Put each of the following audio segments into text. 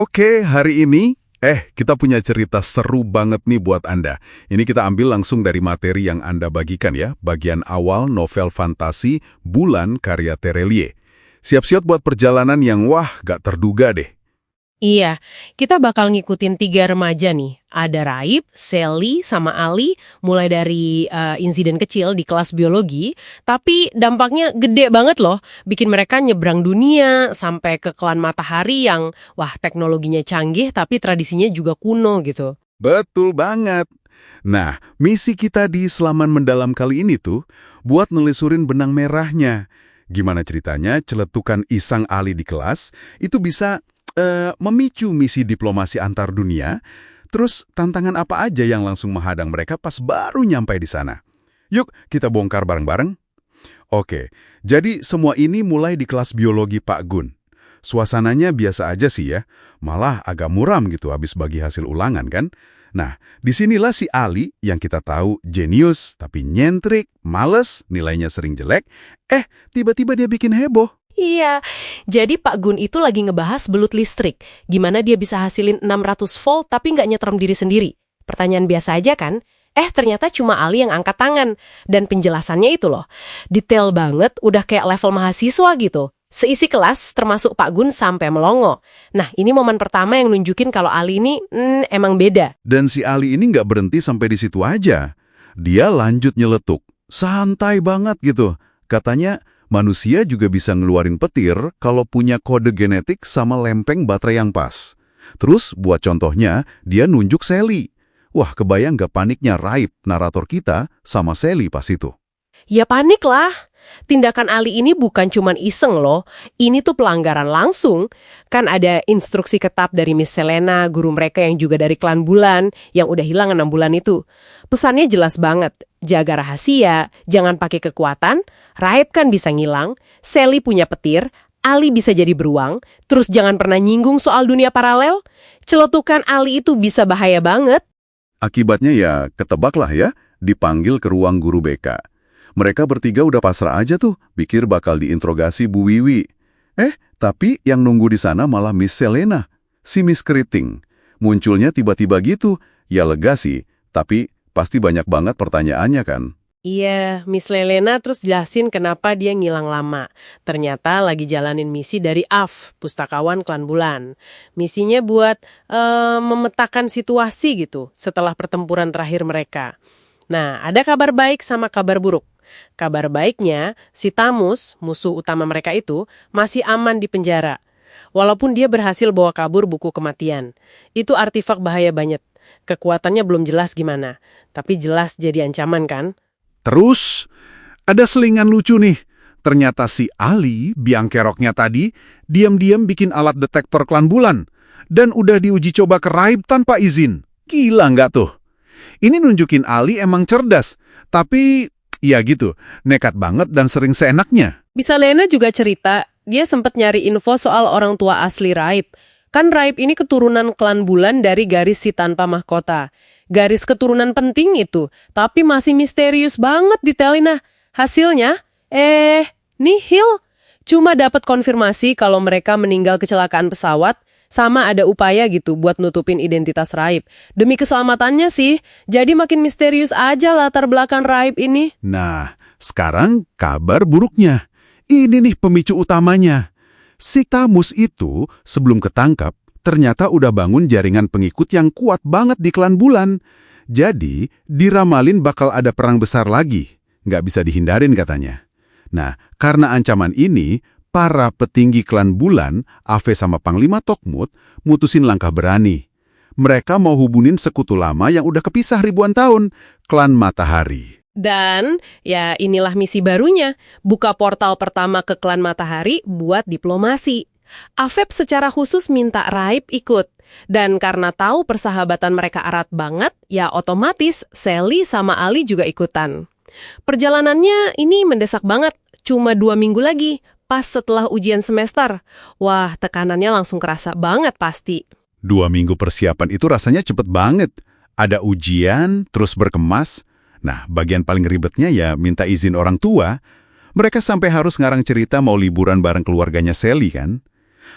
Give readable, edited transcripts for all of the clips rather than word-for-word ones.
Oke, hari ini, kita punya cerita seru banget nih buat Anda. Ini kita ambil langsung dari materi yang Anda bagikan ya, bagian awal novel fantasi Bulan karya Terelie. Siap-siap buat perjalanan yang gak terduga deh. Iya, kita bakal ngikutin 3 remaja nih. Ada Raib, Sally, sama Ali, mulai dari insiden kecil di kelas biologi, tapi dampaknya gede banget loh. Bikin mereka nyebrang dunia, sampai ke klan matahari yang, teknologinya canggih, tapi tradisinya juga kuno gitu. Betul banget. Nah, misi kita di Selaman Mendalam kali ini tuh, buat nelisurin benang merahnya. Gimana ceritanya celetukan iseng Ali di kelas, itu bisa memicu misi diplomasi antar dunia, terus tantangan apa aja yang langsung menghadang mereka pas baru nyampai di sana. Yuk, kita bongkar bareng-bareng. Oke, jadi semua ini mulai di kelas biologi Pak Gun. Suasananya biasa aja sih ya, malah agak muram gitu habis bagi hasil ulangan kan. Nah, disinilah si Ali yang kita tahu jenius, tapi nyentrik, males, nilainya sering jelek, tiba-tiba dia bikin heboh. Iya, jadi Pak Gun itu lagi ngebahas belut listrik. Gimana dia bisa hasilin 600 volt tapi nggak nyetrum diri sendiri. Pertanyaan biasa aja kan? Ternyata cuma Ali yang angkat tangan. Dan penjelasannya itu loh, detail banget, udah kayak level mahasiswa gitu. Seisi kelas, termasuk Pak Gun sampai melongo. Nah, ini momen pertama yang nunjukin kalau Ali ini emang beda. Dan si Ali ini nggak berhenti sampai di situ aja. Dia lanjut nyeletuk. Santai banget gitu. Katanya, manusia juga bisa ngeluarin petir kalau punya kode genetik sama lempeng baterai yang pas. Terus, buat contohnya, dia nunjuk Sally. Wah, kebayang gak paniknya Raib, narator kita, sama Sally pas itu? Ya panik lah. Tindakan Ali ini bukan cuman iseng loh. Ini tuh pelanggaran langsung. Kan ada instruksi ketat dari Miss Selena, guru mereka yang juga dari klan Bulan, yang udah hilang 6 bulan itu. Pesannya jelas banget. Jaga rahasia, jangan pakai kekuatan, Raib kan bisa ngilang, Sally punya petir, Ali bisa jadi beruang, terus jangan pernah nyinggung soal dunia paralel. Celetukan Ali itu bisa bahaya banget. Akibatnya ya ketebak lah ya, dipanggil ke ruang guru BK. Mereka bertiga udah pasrah aja tuh, pikir bakal diinterogasi Bu Wiwi. Tapi yang nunggu di sana malah Miss Selena, si Miss Keriting. Munculnya tiba-tiba gitu, ya lega sih, tapi pasti banyak banget pertanyaannya kan? Iya, Miss Selena terus jelasin kenapa dia ngilang lama. Ternyata lagi jalanin misi dari AF, Pustakawan Klan Bulan. Misinya buat memetakan situasi gitu setelah pertempuran terakhir mereka. Nah, ada kabar baik sama kabar buruk. Kabar baiknya, si Tamus, musuh utama mereka itu, masih aman di penjara. Walaupun dia berhasil bawa kabur buku kematian. Itu artefak bahaya banget. Kekuatannya belum jelas gimana, tapi jelas jadi ancaman kan? Terus, ada selingan lucu nih. Ternyata si Ali, biang keroknya tadi, diam-diam bikin alat detektor Klan Bulan. Dan udah diuji coba ke Raib tanpa izin. Gila nggak tuh? Ini nunjukin Ali emang cerdas, tapi ya gitu, nekat banget dan sering seenaknya. Bisa Lena juga cerita, dia sempat nyari info soal orang tua asli Raib. Kan Raib ini keturunan Klan Bulan dari garis si tanpa mahkota. Garis keturunan penting itu, tapi masih misterius banget detailnya. Hasilnya, nihil. Cuma dapat konfirmasi kalau mereka meninggal kecelakaan pesawat, sama ada upaya gitu buat nutupin identitas Raib. Demi keselamatannya sih, jadi makin misterius aja latar belakang Raib ini. Nah, sekarang kabar buruknya. Ini nih pemicu utamanya. Si Tamus itu sebelum ketangkap, ternyata udah bangun jaringan pengikut yang kuat banget di Klan Bulan. Jadi, diramalin bakal ada perang besar lagi. Nggak bisa dihindarin katanya. Nah, karena ancaman ini, para petinggi Klan Bulan, Ave sama Panglima Tokmut, mutusin langkah berani. Mereka mau hubungin sekutu lama yang udah kepisah ribuan tahun, Klan Matahari. Dan, ya inilah misi barunya, buka portal pertama ke Klan Matahari buat diplomasi. Afeb secara khusus minta Raib ikut. Dan karena tahu persahabatan mereka erat banget, ya otomatis Sally sama Ali juga ikutan. Perjalanannya ini mendesak banget, cuma 2 minggu lagi, pas setelah ujian semester. Wah, tekanannya langsung kerasa banget pasti. 2 minggu persiapan itu rasanya cepet banget. Ada ujian, terus berkemas. Nah, bagian paling ribetnya ya minta izin orang tua. Mereka sampai harus ngarang cerita mau liburan bareng keluarganya Sally kan.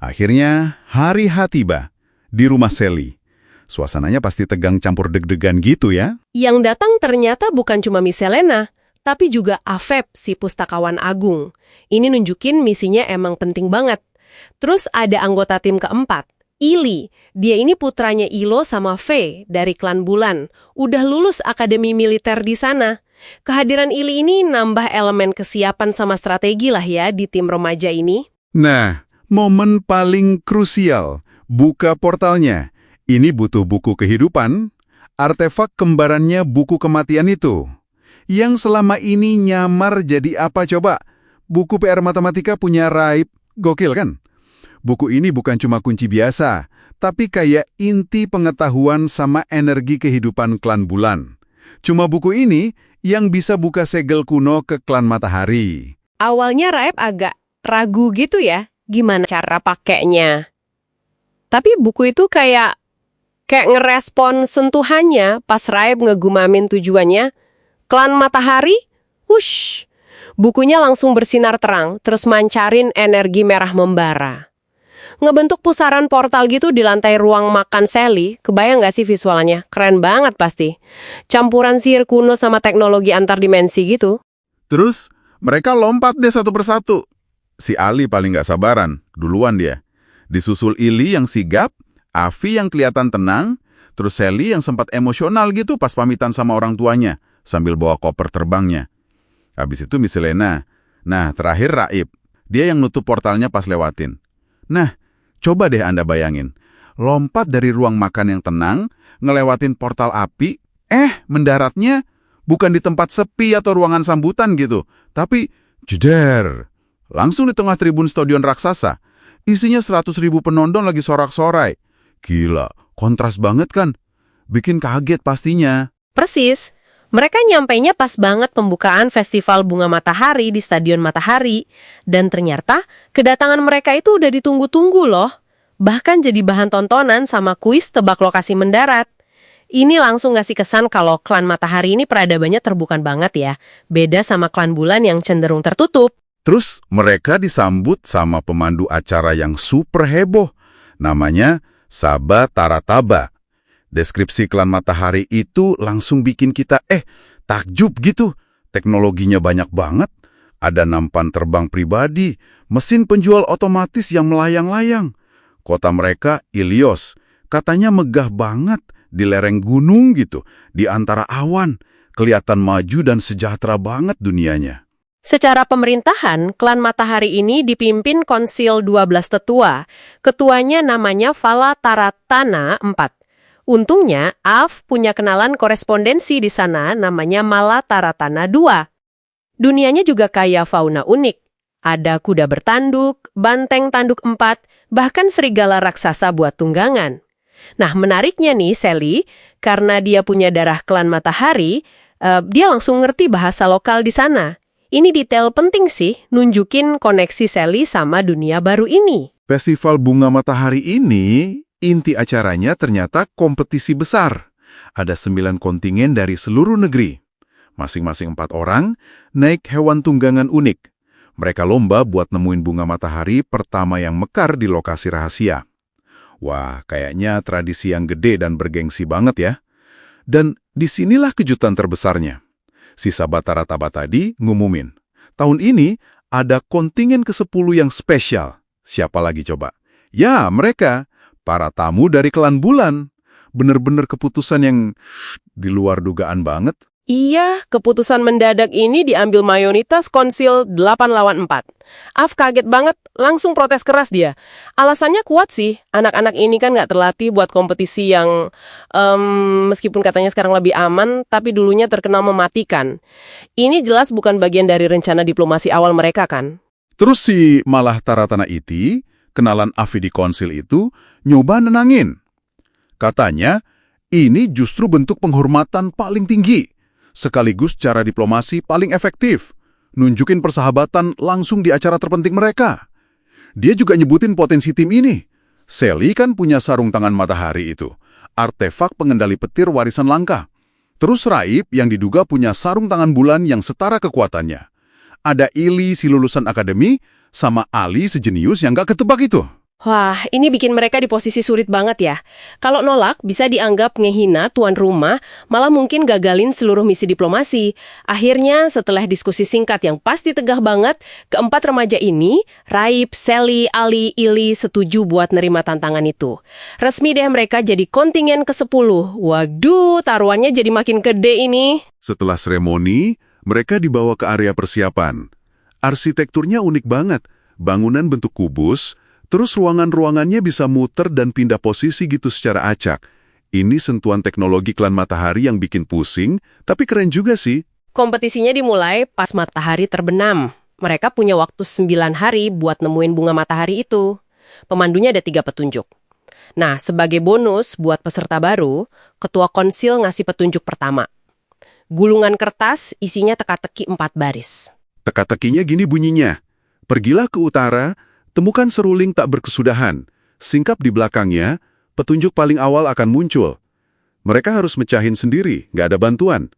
Akhirnya, hari H tiba. di rumah Sally. Suasananya pasti tegang campur deg-degan gitu ya. Yang datang ternyata bukan cuma Miss Helena, tapi juga Afeb, si pustakawan agung. Ini nunjukin misinya emang penting banget. Terus ada anggota tim keempat, Ili. Dia ini putranya Ilo sama Faye dari klan Bulan. Udah lulus akademi militer di sana. Kehadiran Ili ini nambah elemen kesiapan sama strategi lah ya di tim remaja ini. Nah, momen paling krusial. Buka portalnya. Ini butuh buku kehidupan, artefak kembarannya buku kematian itu. Yang selama ini nyamar jadi apa coba? Buku PR matematika punya Raib, gokil kan? Buku ini bukan cuma kunci biasa, tapi kayak inti pengetahuan sama energi kehidupan klan Bulan. Cuma buku ini yang bisa buka segel kuno ke klan Matahari. Awalnya Raib agak ragu gitu ya, gimana cara pakainya. Tapi buku itu kayak ngerespon sentuhannya pas Raib ngegumamin tujuannya. Klan Matahari, wush, bukunya langsung bersinar terang, terus mancarin energi merah membara. Ngebentuk pusaran portal gitu di lantai ruang makan Sally, kebayang nggak sih visualnya? Keren banget pasti. Campuran sihir kuno sama teknologi antar dimensi gitu. Terus, mereka lompat deh satu persatu. Si Ali paling nggak sabaran, duluan dia. Disusul Ili yang sigap, Afi yang kelihatan tenang, terus Sally yang sempat emosional gitu pas pamitan sama orang tuanya, sambil bawa koper terbangnya. Habis itu Miss Helena. Nah, terakhir Raib. Dia yang nutup portalnya pas lewatin. Nah, coba deh Anda bayangin. Lompat dari ruang makan yang tenang, ngelewatin portal api, mendaratnya bukan di tempat sepi atau ruangan sambutan gitu, tapi jeder. Langsung di tengah tribun stadion raksasa. Isinya 100.000 penonton lagi sorak-sorai. Gila, kontras banget kan? Bikin kaget pastinya. Persis. Mereka nyampainya pas banget pembukaan Festival Bunga Matahari di Stadion Matahari. Dan ternyata kedatangan mereka itu udah ditunggu-tunggu loh. Bahkan jadi bahan tontonan sama kuis tebak lokasi mendarat. Ini langsung ngasih kesan kalau klan Matahari ini peradabannya terbuka banget ya. Beda sama klan Bulan yang cenderung tertutup. Terus mereka disambut sama pemandu acara yang super heboh. Namanya Saba Tarataba. Deskripsi klan Matahari itu langsung bikin kita takjub gitu. Teknologinya banyak banget. Ada nampan terbang pribadi, mesin penjual otomatis yang melayang-layang. Kota mereka Ilios, katanya megah banget di lereng gunung gitu, di antara awan. Kelihatan maju dan sejahtera banget dunianya. Secara pemerintahan, klan Matahari ini dipimpin Konsil 12 tetua. Ketuanya namanya Fala Taratana IV. Untungnya, Af punya kenalan korespondensi di sana namanya Mala Taratana II. Dunianya juga kaya fauna unik. Ada kuda bertanduk, banteng tanduk 4, bahkan serigala raksasa buat tunggangan. Nah, menariknya nih Sally, karena dia punya darah klan Matahari, dia langsung ngerti bahasa lokal di sana. Ini detail penting sih, nunjukin koneksi Sally sama dunia baru ini. Festival Bunga Matahari ini, inti acaranya ternyata kompetisi besar. Ada 9 kontingen dari seluruh negeri. Masing-masing 4 orang naik hewan tunggangan unik. Mereka lomba buat nemuin bunga matahari pertama yang mekar di lokasi rahasia. Wah, kayaknya tradisi yang gede dan bergengsi banget ya. Dan disinilah kejutan terbesarnya. Si Saba Tarataba tadi ngumumin, tahun ini ada kontingen ke-10 yang spesial. Siapa lagi coba? Ya, mereka, para tamu dari klan Bulan. Bener-bener keputusan yang di luar dugaan banget. Iya, keputusan mendadak ini diambil mayoritas Konsil 8 lawan 4. Af kaget banget, langsung protes keras dia. Alasannya kuat sih, anak-anak ini kan nggak terlatih buat kompetisi yang meskipun katanya sekarang lebih aman, tapi dulunya terkenal mematikan. Ini jelas bukan bagian dari rencana diplomasi awal mereka kan? Terus si Malah Taratana Iti, kenalan Afi di konsil itu, nyoba nenangin. Katanya, ini justru bentuk penghormatan paling tinggi. Sekaligus cara diplomasi paling efektif. Nunjukin persahabatan langsung di acara terpenting mereka. Dia juga nyebutin potensi tim ini. Sally kan punya sarung tangan matahari itu. Artefak pengendali petir warisan langka. Terus Raib yang diduga punya sarung tangan bulan yang setara kekuatannya. Ada Ili si lulusan akademi, sama Ali sejenius yang gak ketebak itu. Wah, ini bikin mereka di posisi sulit banget ya. Kalau nolak, bisa dianggap ngehina tuan rumah, malah mungkin gagalin seluruh misi diplomasi. Akhirnya, setelah diskusi singkat yang pasti tegah banget, keempat remaja ini, Raib, Sally, Ali, Ili, setuju buat nerima tantangan itu. Resmi deh mereka jadi kontingen ke-10. Waduh, taruhannya jadi makin gede ini. Setelah seremoni, mereka dibawa ke area persiapan. Arsitekturnya unik banget. Bangunan bentuk kubus, terus ruangan-ruangannya bisa muter dan pindah posisi gitu secara acak. Ini sentuhan teknologi klan matahari yang bikin pusing, tapi keren juga sih. Kompetisinya dimulai pas matahari terbenam. Mereka punya waktu 9 hari buat nemuin bunga matahari itu. Pemandunya ada 3 petunjuk. Nah, sebagai bonus buat peserta baru, ketua konsil ngasih petunjuk pertama. Gulungan kertas isinya teka-teki 4 baris. Teka-tekinya gini bunyinya. Pergilah ke utara, temukan seruling tak berkesudahan. Singkap di belakangnya, petunjuk paling awal akan muncul. Mereka harus mecahin sendiri, nggak ada bantuan.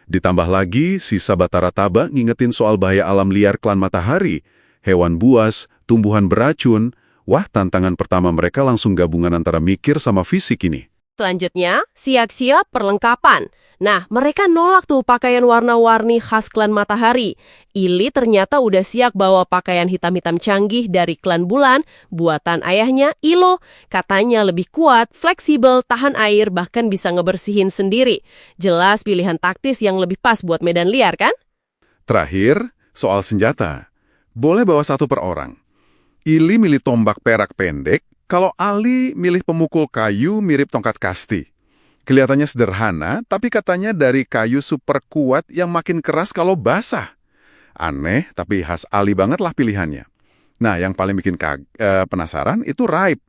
Ditambah lagi, sisa Batara Taba ngingetin soal bahaya alam liar klan matahari. Hewan buas, tumbuhan beracun. Wah, tantangan pertama mereka langsung gabungan antara mikir sama fisik ini. Selanjutnya, siap-siap perlengkapan. Nah, mereka nolak tuh pakaian warna-warni khas klan matahari. Ili ternyata udah siap bawa pakaian hitam-hitam canggih dari klan bulan, buatan ayahnya Ilo. Katanya lebih kuat, fleksibel, tahan air, bahkan bisa ngebersihin sendiri. Jelas pilihan taktis yang lebih pas buat medan liar, kan? Terakhir, soal senjata. Boleh bawa 1 per orang. Ili milih tombak perak pendek, kalau Ali milih pemukul kayu mirip tongkat kasti. Kelihatannya sederhana, tapi katanya dari kayu super kuat yang makin keras kalau basah. Aneh, tapi khas Ali banget lah pilihannya. Nah, yang paling bikin penasaran itu Raib.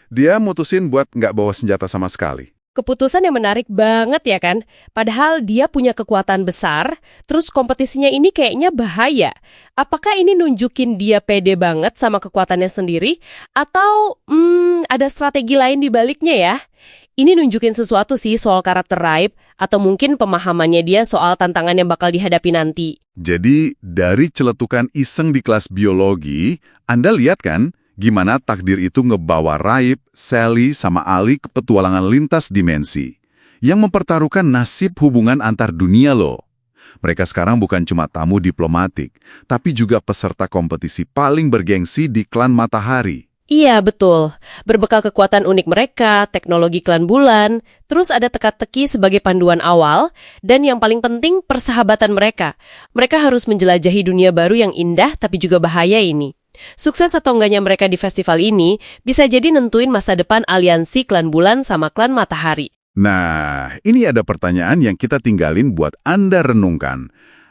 Dia mutusin buat nggak bawa senjata sama sekali. Keputusan yang menarik banget ya kan? Padahal dia punya kekuatan besar, terus kompetisinya ini kayaknya bahaya. Apakah ini nunjukin dia pede banget sama kekuatannya sendiri? Atau ada strategi lain di baliknya ya? Ini nunjukin sesuatu sih soal karakter Raib, atau mungkin pemahamannya dia soal tantangan yang bakal dihadapi nanti. Jadi, dari celetukan iseng di kelas biologi, Anda lihat kan gimana takdir itu ngebawa Raib, Sally, sama Ali ke petualangan lintas dimensi yang mempertaruhkan nasib hubungan antar dunia loh. Mereka sekarang bukan cuma tamu diplomatik, tapi juga peserta kompetisi paling bergengsi di klan matahari. Iya, betul. Berbekal kekuatan unik mereka, teknologi klan bulan, terus ada teka-teki sebagai panduan awal, dan yang paling penting persahabatan mereka. Mereka harus menjelajahi dunia baru yang indah tapi juga bahaya ini. Sukses atau enggaknya mereka di festival ini bisa jadi nentuin masa depan aliansi klan bulan sama klan matahari. Nah, ini ada pertanyaan yang kita tinggalin buat Anda renungkan.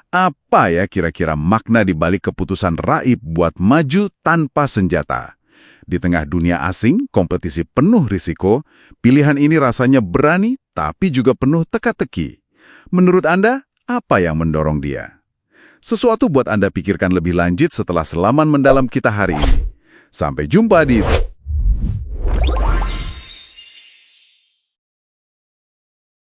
Apa ya kira-kira makna di balik keputusan Raib buat maju tanpa senjata? Di tengah dunia asing, kompetisi penuh risiko, pilihan ini rasanya berani tapi juga penuh teka-teki. Menurut Anda, apa yang mendorong dia? Sesuatu buat Anda pikirkan lebih lanjut setelah selaman mendalam kita hari ini. Sampai jumpa di